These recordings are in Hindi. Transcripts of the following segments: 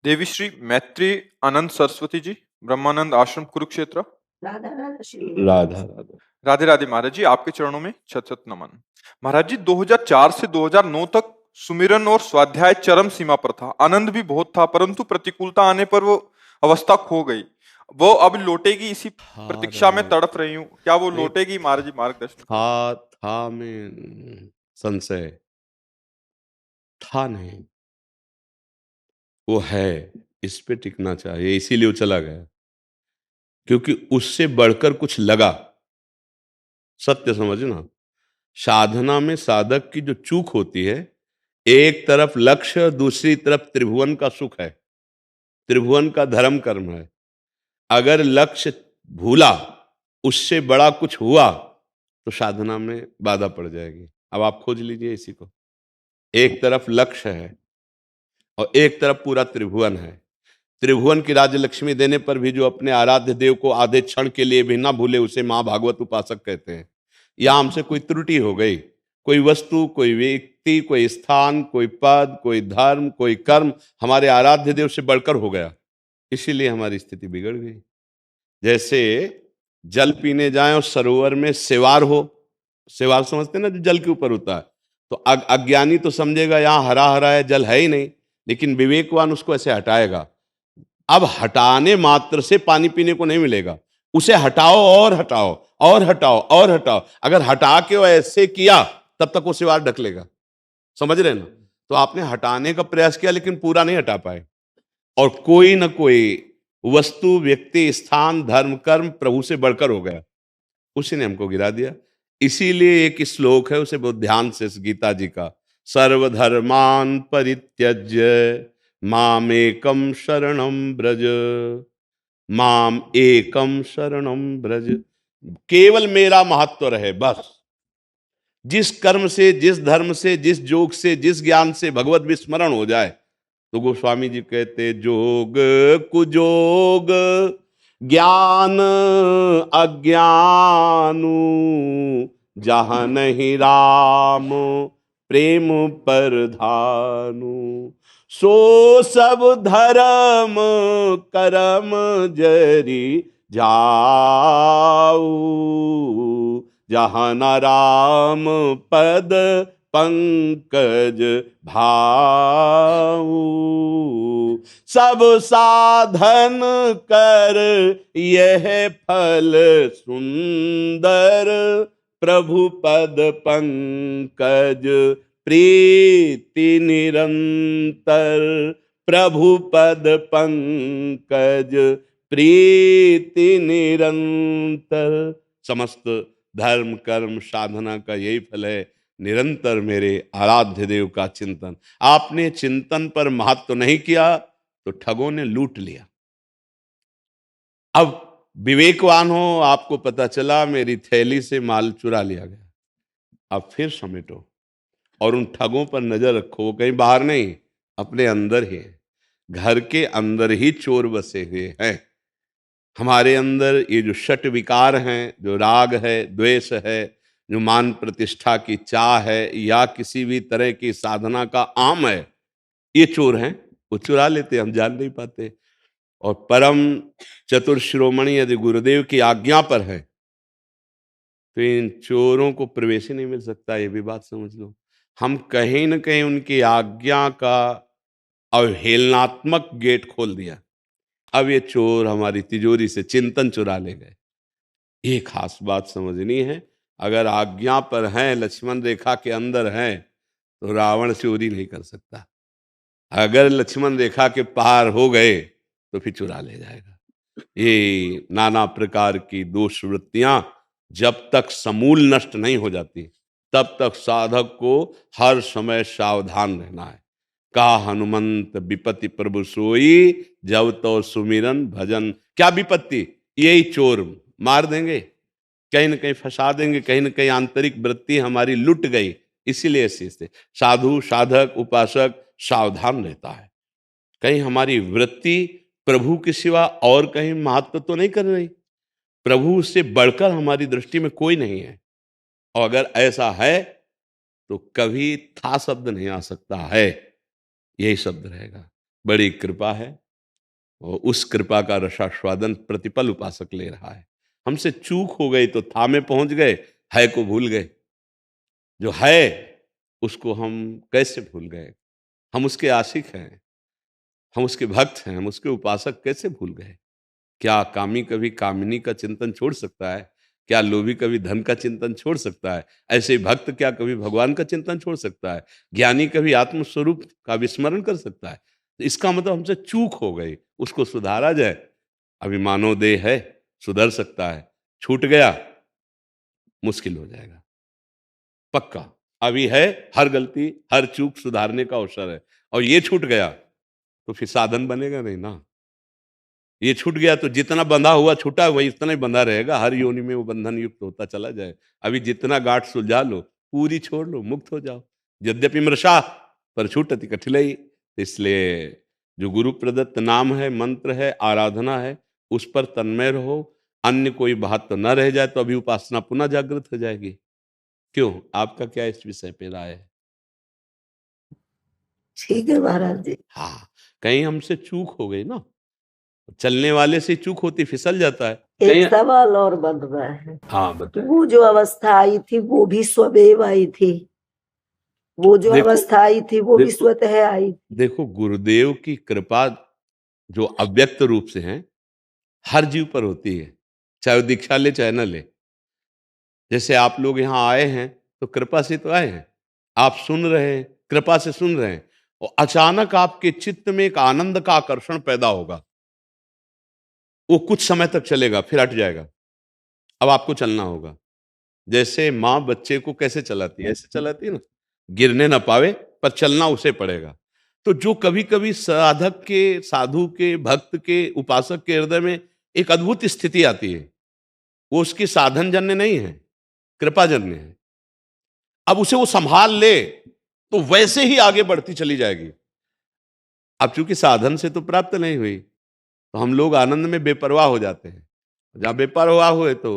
देवी श्री मैत्री आनंद सरस्वती जी, ब्रह्मानंद आश्रम कुरुक्षेत्र। राधा राधा श्री राधा राधा। राधे राधे महाराज जी, आपके चरणों में शत शत नमन। महाराज जी, 2004 से 2009 तक सुमिरन और स्वाध्याय चरम सीमा पर था। आनंद भी बहुत था, परंतु प्रतिकूलता आने पर वो अवस्था खो गई। वो अब लौटेगी, इसी प्रतीक्षा में तड़प रही हूँ। क्या वो नहीं। लौटेगी महाराज जी? मार्गदर्शन करें। था में संशय था नहीं, वो है, इस पे टिकना चाहिए, इसीलिए वो चला गया, क्योंकि उससे बढ़कर कुछ लगा। सत्य समझना, साधना में साधक की जो चूक होती है, एक तरफ लक्ष्य, दूसरी तरफ त्रिभुवन का सुख है, त्रिभुवन का धर्म कर्म है। अगर लक्ष्य भूला, उससे बड़ा कुछ हुआ, तो साधना में बाधा पड़ जाएगी। अब आप खोज लीजिए इसी को। एक तरफ लक्ष्य है और एक तरफ पूरा त्रिभुवन है। त्रिभुवन की राज्य लक्ष्मी देने पर भी जो अपने आराध्य देव को आधे क्षण के लिए भी ना भूले, उसे मां भागवत उपासक कहते हैं। या हमसे कोई त्रुटि हो गई, कोई वस्तु, कोई व्यक्ति, कोई स्थान, कोई पद, कोई धर्म, कोई कर्म हमारे आराध्य देव से बढ़कर हो गया, इसीलिए हमारी स्थिति बिगड़ गई। जैसे जल पीने जाए और सरोवर में सेवार हो, सेवार समझते हैं ना, जो जल के ऊपर होता है, तो अज्ञानी तो समझेगा यहाँ हरा हरा है, जल है ही नहीं, लेकिन विवेकवान उसको ऐसे हटाएगा। अब हटाने मात्र से पानी पीने को नहीं मिलेगा, उसे हटाओ और हटाओ और हटाओ और हटाओ। अगर हटा के वो ऐसे किया, तब तक वो सिवार ढक लेगा। समझ रहे ना? तो आपने हटाने का प्रयास किया, लेकिन पूरा नहीं हटा पाए, और कोई ना कोई वस्तु, व्यक्ति, स्थान, धर्म, कर्म प्रभु से बढ़कर हो गया, उसी ने हमको गिरा दिया। इसीलिए एक श्लोक है, उसे बहुत ध्यान से, गीता जी का, सर्वधर्मान परित्यज्य माम एकम शरणम ब्रज, माम एकम शरणम ब्रज। केवल मेरा महत्व रहे, बस। जिस कर्म से, जिस धर्म से, जिस योग से, जिस ज्ञान से भगवत विस्मरण हो जाए, तो गोस्वामी जी कहते, जोग कुजोग ज्ञान अज्ञानु, जहां नहीं राम प्रेम परधानु, सो सब धर्म करम जरी जाऊ, जहां न राम पद पंकज भाऊ। सब साधन कर यह फल सुंदर, प्रभु पद पंकज प्रीति निरंतर, प्रभु पद पंकज प्रीति निरंतर। समस्त धर्म कर्म साधना का यही फल है, निरंतर मेरे आराध्य देव का चिंतन। आपने चिंतन पर महत्व नहीं किया तो ठगों ने लूट लिया। अब विवेकवान हो, आपको पता चला मेरी थैली से माल चुरा लिया गया, अब फिर समेटो और उन ठगों पर नजर रखो। वो कहीं बाहर नहीं, अपने अंदर ही है। घर के अंदर ही चोर बसे हुए हैं। हमारे अंदर ये जो षट विकार हैं, जो राग है, द्वेष है, जो मान प्रतिष्ठा की चाह है, या किसी भी तरह की साधना का आम है, ये चोर हैं। वो चुरा लेते, हम जान नहीं पाते। और परम चतुर शिरोमणि यदि गुरुदेव की आज्ञा पर है, तो इन चोरों को प्रवेश ही नहीं मिल सकता। ये भी बात समझ लो। हम कहीं न कहीं उनकी आज्ञा का अवहेलनात्मक गेट खोल दिया। अब ये चोर हमारी तिजोरी से चिंतन चुरा ले गए। ये खास बात समझनी है। अगर आज्ञा पर हैं, लक्ष्मण रेखा के अंदर हैं, तो रावण चोरी नहीं कर सकता। अगर लक्ष्मण रेखा के पार हो गए तो फिर चुरा ले जाएगा। ये नाना प्रकार की दोष वृत्तियां जब तक समूल नष्ट नहीं हो जाती, तब तक साधक को हर समय सावधान रहना है। का हनुमंत विपत्ति प्रभु सोई, जब तो सुमिरन भजन। क्या विपत्ति? यही चोर मार देंगे, कहीं न कहीं फंसा देंगे, कहीं न कहीं आंतरिक वृत्ति हमारी लुट गई। इसीलिए ऐसे साधु, साधक, उपासक सावधान रहता है। कहीं हमारी वृत्ति प्रभु के सिवा और कहीं महत्व तो नहीं कर रही। प्रभु से बढ़कर हमारी दृष्टि में कोई नहीं है। और अगर ऐसा है तो कभी था शब्द नहीं आ सकता है, यही शब्द रहेगा। बड़ी कृपा है और उस कृपा का रसास्वादन प्रतिपल उपासक ले रहा है। हमसे चूक हो गई तो था में पहुंच गए, है को भूल गए। जो है उसको हम कैसे भूल गए? हम उसके आशिक हैं, हम उसके भक्त हैं, हम उसके उपासक कैसे भूल गए? क्या कामी कभी कामिनी का चिंतन छोड़ सकता है? क्या लोभी कभी धन का चिंतन छोड़ सकता है? ऐसे ही भक्त क्या कभी भगवान का चिंतन छोड़ सकता है? ज्ञानी कभी आत्मस्वरूप का विस्मरण कर सकता है? तो इसका मतलब हमसे चूक हो गई, उसको सुधारा जाए। अभी मानव देह है, सुधर सकता है। छूट गया, मुश्किल हो जाएगा, पक्का। अभी है, हर गलती, हर चूक सुधारने का अवसर है। और ये छूट गया, तो फिर साधन बनेगा नहीं ना। ये छूट गया तो जितना बंधा हुआ छूटा वही इतना ही बंधा रहेगा, हर योनि में वो बंधन युक्त होता चला जाए। अभी जितना गांठ सुलझा लो, पूरी छोड़ लो, मुक्त हो जाओ। यद्यपि मृषा पर छूटति कठिलाई। इसलिए जो गुरु प्रदत्त नाम है, मंत्र है, आराधना है, उस पर तन्मय रहो। अन्य कोई बात तो न रह जाए, तो अभी उपासना पुनः जागृत हो जाएगी। क्यों, आपका क्या इस विषय पे राय है? ठीक है महाराज जी। हाँ, कहीं हमसे चूक हो गई ना, चलने वाले से चूक होती, फिसल जाता है एक कहीं। सवाल और बन रहा है। हाँ बताइए। वो जो अवस्था आई थी वो भी स्वदेव आई थी, वो जो देखो, अवस्था आई थी वो भी देखो, स्वतः आई थी। देखो, गुरुदेव की कृपा जो अव्यक्त रूप से है, हर जीव पर होती है, चाहे वो दीक्षा ले चाहे न ले। जैसे आप लोग यहाँ आए हैं तो कृपा से तो आए हैं, आप सुन रहे हैं, कृपा से सुन रहे हैं, और अचानक आपके चित्त में एक आनंद का आकर्षण पैदा होगा। वो कुछ समय तक चलेगा, फिर हट जाएगा। अब आपको चलना होगा। जैसे माँ बच्चे को कैसे चलाती है, ऐसे चलाती है ना, गिरने ना पावे, पर चलना उसे पड़ेगा। तो जो कभी कभी साधक के, साधु के, भक्त के, उपासक के हृदय में एक अद्भुत स्थिति आती है, वो उसकी साधन जन्य नहीं है, कृपा जन्य है। अब उसे वो संभाल ले तो वैसे ही आगे बढ़ती चली जाएगी। अब चूंकि साधन से तो प्राप्त नहीं हुई, तो हम लोग आनंद में बेपरवाह हो जाते हैं। जहां बेपरवाह हुए तो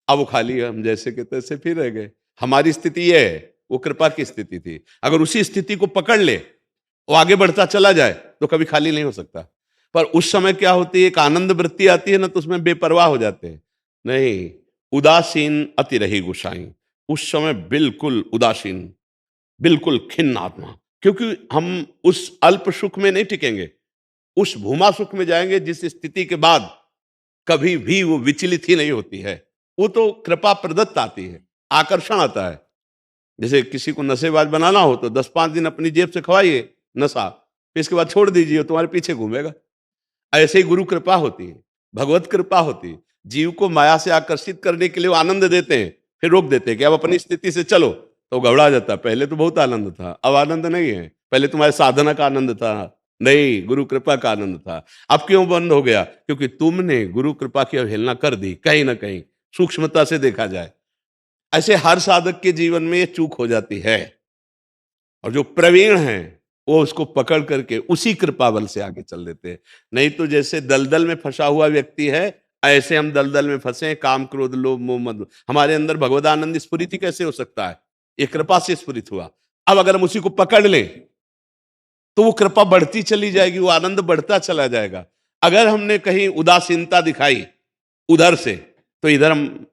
अब वो खाली हम जैसे के तैसे फिर रह गए। हमारी स्थिति ये है, वो कृपा की स्थिति थी। अगर उसी स्थिति को पकड़ ले, वो आगे बढ़ता चला जाए, तो कभी खाली नहीं हो सकता। पर उस समय क्या होती है, एक आनंद वृत्ति आती है ना, तो उसमें बेपरवाह हो जाते हैं। नहीं, उदासीन अति रही गुसाई। उस समय बिल्कुल उदासीन, बिल्कुल खिन्न आत्मा, क्योंकि हम उस अल्प सुख में नहीं टिकेंगे, उस भूमा सुख में जाएंगे जिस स्थिति के बाद कभी भी वो विचलित ही नहीं होती है। वो तो कृपा प्रदत्त आती है, आकर्षण आता है। जैसे किसी को नशेबाज बनाना हो तो 10-5 दिन अपनी जेब से खवाइए नशा, फिर इसके बाद छोड़ दीजिए, तुम्हारे पीछे घूमेगा। ऐसे ही गुरु कृपा होती है, भगवत कृपा होती है। जीव को माया से आकर्षित करने के लिए वो आनंद देते हैं, फिर रोक देते हैं कि अब अपनी स्थिति से चलो, तो घबरा जाता है। पहले तो बहुत आनंद था, अब आनंद नहीं है। पहले तुम्हारे साधना का आनंद था, नहीं, गुरु कृपा का आनंद था। अब क्यों बंद हो गया? क्योंकि तुमने गुरु कृपा की अवहेलना कर दी, कहीं ना कहीं सूक्ष्मता से देखा जाए। ऐसे हर साधक के जीवन में ये चूक हो जाती है, और जो प्रवीण हैं वो उसको पकड़ करके उसी कृपा बल से आगे चल देते हैं। नहीं तो जैसे दलदल में फंसा हुआ व्यक्ति है, ऐसे हम दलदल में फंसे हैं, काम क्रोध लोभ मोह मद। हमारे अंदर भगवदानंद स्फुरित कैसे हो सकता है? ये कृपा से स्फुरित हुआ। अब अगर हम उसी को पकड़ लें तो वो कृपा बढ़ती चली जाएगी, वो आनंद बढ़ता चला जाएगा। अगर हमने कहीं उदासीनता दिखाई उधर से, तो इधर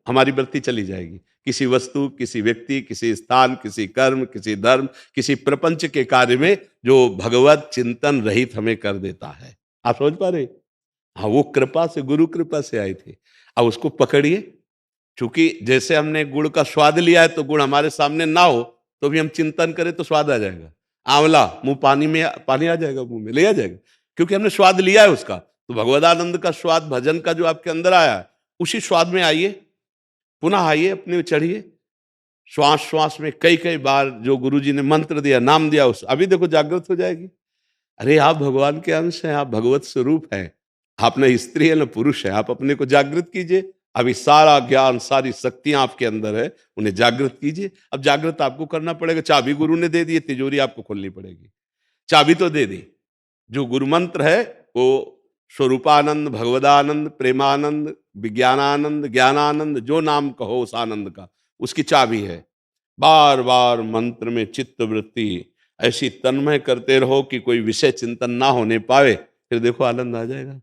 हमारी वृत्ति चली जाएगी। किसी वस्तु, किसी व्यक्ति, किसी स्थान, किसी कर्म, किसी धर्म, किसी प्रपंच के कार्य में जो भगवत चिंतन रहित हमें कर देता है। आप समझ पा रहे? हाँ, वो कृपा से, गुरु कृपा से आई थी। अब उसको पकड़िए। चूंकि जैसे हमने गुड़ का स्वाद लिया है, तो गुड़ हमारे सामने ना हो तो भी हम चिंतन करें तो स्वाद आ जाएगा। आंवला, मुंह पानी में, पानी आ जाएगा, मुंह में ले आ जाएगा, क्योंकि हमने स्वाद लिया है उसका। तो भगवदानंद का स्वाद, भजन का जो आपके अंदर आया है, उसी स्वाद में आइए, पुनः आइए, अपने चढ़िए। श्वास श्वास में कई कई बार जो गुरुजी ने मंत्र दिया, नाम दिया, उस अभी देखो जागृत हो जाएगी। अरे आप भगवान के अंश हैं, आप भगवत स्वरूप हैं, आप न स्त्री है न पुरुष है। आप अपने को जागृत कीजिए। अभी सारा ज्ञान, सारी शक्तियां आपके अंदर है, उन्हें जागृत कीजिए। अब जागृत आपको करना पड़ेगा। चाबी गुरु ने दे दी, तिजोरी आपको खोलनी पड़ेगी। चाबी तो दे दी, जो गुरु मंत्र है वो स्वरूपानंद, भगवदानंद, प्रेमानंद, विज्ञानानंद, ज्ञानानंद, जो नाम कहो उस आनंद का, उसकी चाबी है। बार बार मंत्र में चित्त वृत्ति ऐसी तन्मय करते रहो कि कोई विषय चिंतन ना होने पावे, फिर देखो आनंद आ जाएगा।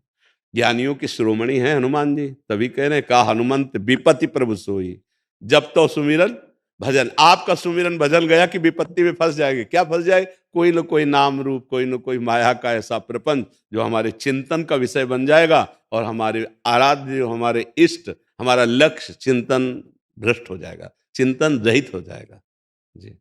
ज्ञानियों की शिरोमणि है हनुमान जी, तभी कह रहे हैं का हनुमंत विपत्ति प्रभु सोई, जब तो सुमिरन भजन। आपका सुमिरन भजन गया कि विपत्ति में फंस जाएंगे। क्या फंस जाए? कोई न कोई नाम रूप, कोई न कोई माया का ऐसा प्रपंच जो हमारे चिंतन का विषय बन जाएगा, और हमारे आराध्य, हमारे इष्ट, हमारा लक्ष्य चिंतन भ्रष्ट हो जाएगा, चिंतन रहित हो जाएगा। जी।